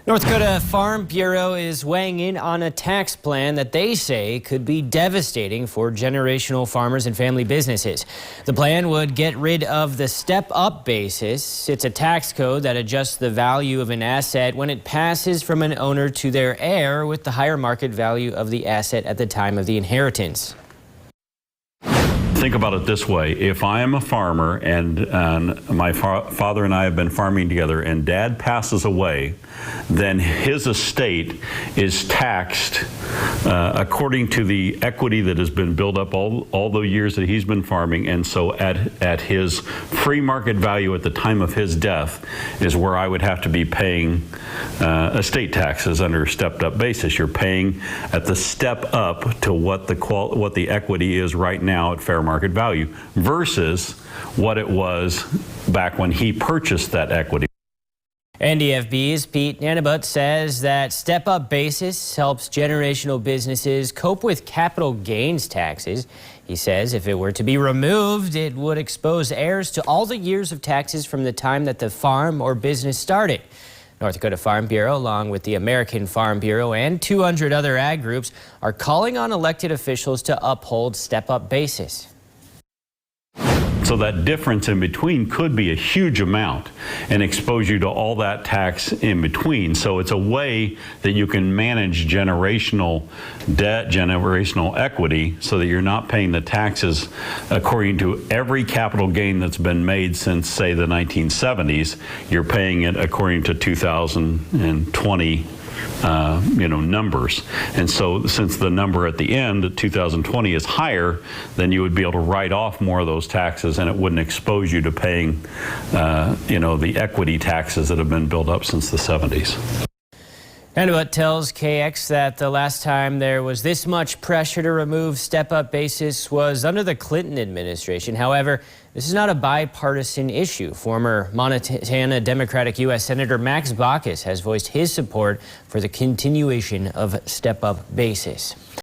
North Dakota Farm Bureau is weighing in on a tax plan that they say could be devastating for generational farmers and family businesses. The plan would get rid of the step-up basis. It's a tax code that adjusts the value of an asset when it passes from an owner to their heir with the higher market value of the asset at the time of the inheritance. Think about it this way. If I am a farmer and my father and I have been farming together and Dad passes away, then his estate is taxed according to the equity that has been built up all the years that he's been farming. And so at his free market value at the time of his death is where I would have to be paying estate taxes under a stepped up basis. You're paying at the step up to what the equity is right now at fair market value versus what it was back when he purchased that equity. NDFB's Pete Nanabut says that step-up basis helps generational businesses cope with capital gains taxes. He says if it were to be removed, it would expose heirs to all the years of taxes from the time that the farm or business started. North Dakota Farm Bureau, along with the American Farm Bureau and 200 other ag groups, are calling on elected officials to uphold step-up basis. So that difference in between could be a huge amount and expose you to all that tax in between. So it's a way that you can manage generational debt, generational equity, so that you're not paying the taxes according to every capital gain that's been made since, say, the 1970s. You're paying it according to 2020 numbers. And so since the number at the end, 2020, is higher, then you would be able to write off more of those taxes and it wouldn't expose you to paying, the equity taxes that have been built up since the 70s. Nanabut tells KX that the last time there was this much pressure to remove step-up basis was under the Clinton administration. However, this is not a bipartisan issue. Former Montana Democratic U.S. Senator Max Baucus has voiced his support for the continuation of step-up basis.